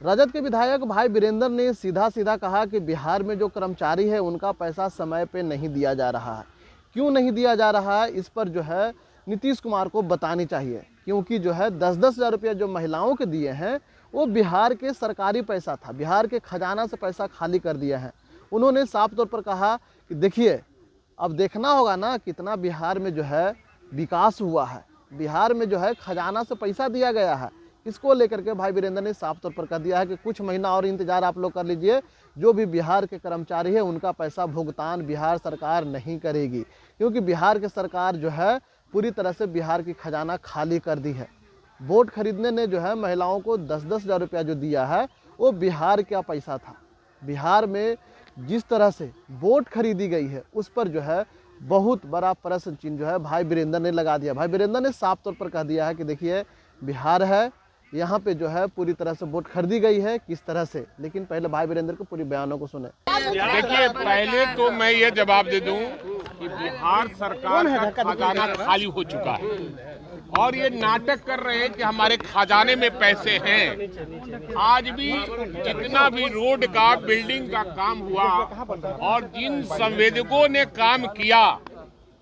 राजद के विधायक भाई वीरेंद्र ने सीधा सीधा कहा कि बिहार में जो कर्मचारी है उनका पैसा समय पे नहीं दिया जा रहा है। क्यों नहीं दिया जा रहा है, इस पर जो है नीतीश कुमार को बतानी चाहिए, क्योंकि जो है 10-10 हज़ार रुपया जो महिलाओं के दिए हैं वो बिहार के सरकारी पैसा था, बिहार के खजाना से पैसा खाली कर दिया है। उन्होंने साफ तौर पर कहा कि देखिए अब देखना होगा ना कितना बिहार में जो है विकास हुआ है, बिहार में जो है खजाना से पैसा दिया गया है। इसको लेकर के भाई वीरेंद्र ने साफ तौर पर कह दिया है कि कुछ महीना और इंतजार आप लोग कर लीजिए, जो भी बिहार के कर्मचारी है उनका पैसा भुगतान बिहार सरकार नहीं करेगी, क्योंकि बिहार की सरकार जो है पूरी तरह से बिहार की खजाना खाली कर दी है। वोट खरीदने ने जो है महिलाओं को 10-10 हज़ार रुपया जो दिया है वो बिहार का पैसा था। बिहार में जिस तरह से वोट खरीदी गई है उस पर जो है बहुत बड़ा प्रश्न चिन्ह जो है भाई वीरेंद्र ने लगा दिया। भाई वीरेंद्र ने साफ तौर पर कह दिया है कि देखिए बिहार है, यहाँ पे जो है पूरी तरह से वोट खरीदी गई है, किस तरह से। लेकिन पहले भाई वीरेंद्र को पूरी बयानों को सुने। देखिए, पहले तो मैं ये जवाब दे दूं कि बिहार सरकार का खजाना खाली हो चुका है और ये नाटक कर रहे हैं कि हमारे खजाने में पैसे हैं। आज भी जितना भी रोड का बिल्डिंग का काम हुआ और जिन संवेदकों ने काम किया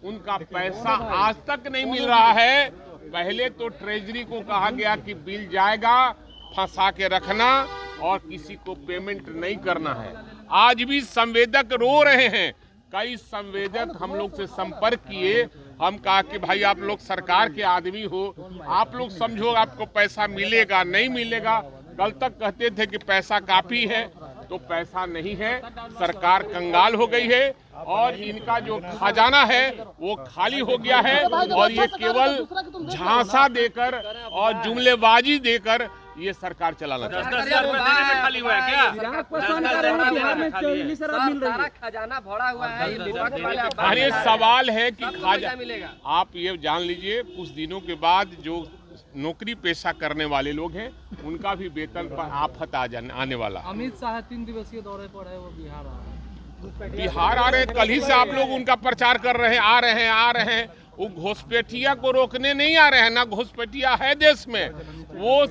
उनका पैसा आज तक नहीं मिल रहा है। पहले तो ट्रेजरी को कहा गया कि बिल जाएगा, फंसा के रखना और किसी को पेमेंट नहीं करना है। आज भी संवेदक रो रहे हैं। कई संवेदक हम लोग से संपर्क किए, हम कहा कि भाई आप लोग सरकार के आदमी हो, आप लोग समझो आपको पैसा मिलेगा नहीं मिलेगा। कल तक कहते थे कि पैसा काफी है, तो पैसा नहीं है, सरकार कंगाल हो गई है और इनका जो खजाना है वो खाली हो गया है और ये केवल झांसा देकर और जुमलेबाजी देकर ये सरकार चलाना चाहती है। खाली हुआ है क्या? खजाना भरा हुआ है। अरे सवाल है कि खजाना, आप ये जान लीजिए कुछ दिनों के बाद जो नौकरी पेशा करने वाले लोग हैं उनका भी वेतन पर आफत आने वाला। अमित शाह 3 दिवसीय दौरे पर है, वो बिहार आ रहे हैं। कल ही से आप लोग उनका प्रचार कर रहे हैं, आ रहे हैं। वो घुसपैठिया को रोकने नहीं आ रहे हैं, ना घुसपैठिया है देश में, वो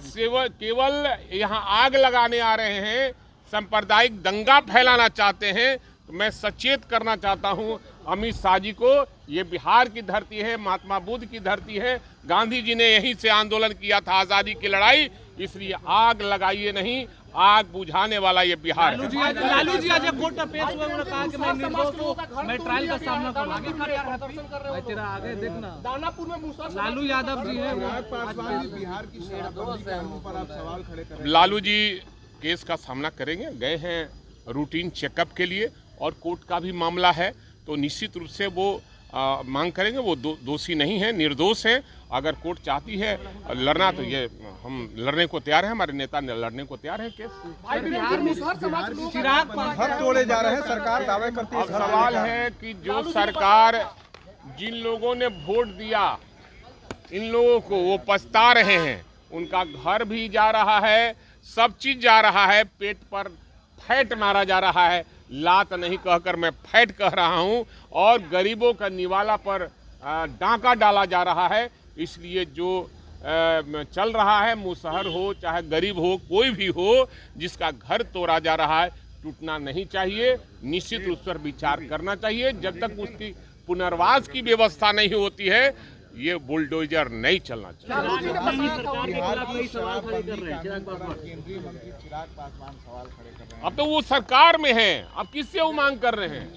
केवल यहाँ आग लगाने आ रहे हैं, सांप्रदायिक दंगा फैलाना चाहते हैं। तो मैं सचेत करना चाहता हूँ अमित शाह जी को, ये बिहार की धरती है, महात्मा बुद्ध की धरती है। गांधी जी ने यहीं से आंदोलन किया था, आजादी की लड़ाई, इसलिए आग लगाइए नहीं, आग बुझाने वाला ये बिहार है। लालू जी आज कोर्ट में पेश हुए, उन्होंने कहा कि मैं निर्दोष हूं, मैं ट्रायल का सामना करूंगा। तेरा आगे देखना, दानापुर में लालू यादव जी है, बिहार की पर आप सवाल खड़े कर रहे हैं। लालू जी केस का सामना करेंगे, गए हैं रूटीन चेकअप के लिए और कोर्ट का भी मामला है, तो निश्चित रूप से वो मांग करेंगे। वो दोषी नहीं है, निर्दोष है। अगर कोर्ट चाहती है लड़ना तो ये हम लड़ने को तैयार हैं, हमारे नेता लड़ने को तैयार है केस। घर तोड़े जा रहे हैं, सरकार दावे करती है। अब सवाल है कि जो सरकार, जिन लोगों ने वोट दिया, इन लोगों को वो पछता रहे हैं, उनका घर भी जा रहा है, सब चीज जा रहा है, पेट पर फैट मारा जा रहा है, लात नहीं कहकर मैं फैट कह रहा हूं, और गरीबों का निवाला पर डांका डाला जा रहा है। इसलिए जो चल रहा है, मुसहर हो चाहे गरीब हो, कोई भी हो, जिसका घर तोड़ा जा रहा है, टूटना नहीं चाहिए। निश्चित रूप से विचार करना चाहिए। जब तक उसकी पुनर्वास की व्यवस्था नहीं होती है, ये बुलडोजर नहीं चलना चाहिए। अब तो वो सरकार में है, अब किससे वो मांग कर रहे हैं?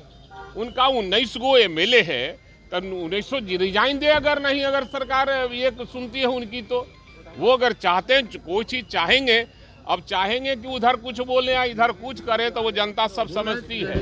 उनका 19 गो MLA है, तब 1900 रिजाइन दे। अगर सरकार ये सुनती है उनकी, तो वो अगर चाहते हैं कोई चीज चाहेंगे, अब चाहेंगे कि उधर कुछ बोले या इधर कुछ करे, तो वो जनता सब समझती है।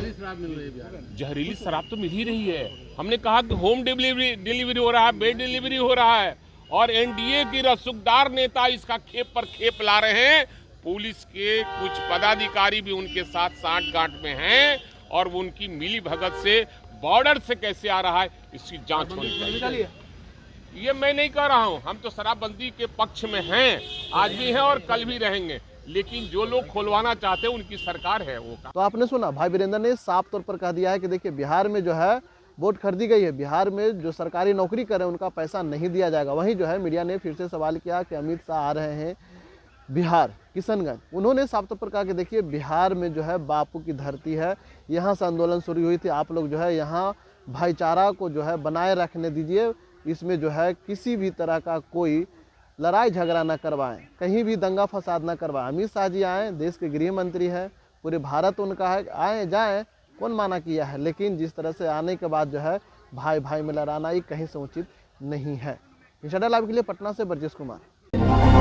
जहरीली शराब तो मिल ही रही है। हमने कहा कि होम डिलीवरी हो रहा है, बेड डिलीवरी हो रहा है, और NDA की रसूखदार नेता इसका खेप पर खेप ला रहे हैं। पुलिस के कुछ पदाधिकारी भी उनके साथ साठ-गांठ में हैं और वो उनकी मिली भगत से बॉर्डर से कैसे आ रहा है, इसकी जांच होनी चाहिए। ये मैं नहीं कह रहा हूँ, हम तो शराबबंदी के पक्ष में हैं, आज भी हैं और कल भी रहेंगे, लेकिन जो लोग खुलवाना चाहते हैं उनकी सरकार है वो। तो आपने सुना, भाई वीरेंद्र ने साफ तौर पर कह दिया है कि देखिए बिहार में जो है वोट खरीदी गई है, बिहार में जो सरकारी नौकरी कर रहे हैं उनका पैसा नहीं दिया जाएगा। वहीं जो है मीडिया ने फिर से सवाल किया कि अमित शाह आ रहे हैं, बिहार किशनगंज, उन्होंने साफ तौर पर कहा कि देखिए बिहार में जो है बापू की धरती है, यहाँ से आंदोलन शुरू हुई थी, आप लोग जो है यहाँ भाईचारा को जो है बनाए रखने दीजिए, इसमें जो है किसी भी तरह का कोई लड़ाई झगड़ा ना करवाएं, कहीं भी दंगा फसाद ना करवाएं। अमित शाह जी आए, देश के गृह मंत्री हैं, पूरे भारत उनका है, आए जाएं, कौन माना किया है, लेकिन जिस तरह से आने के बाद जो है भाई भाई में लड़ाना ये कहीं से उचित नहीं है। इंशाल्लाह लाइव के लिए पटना से बरजेश कुमार।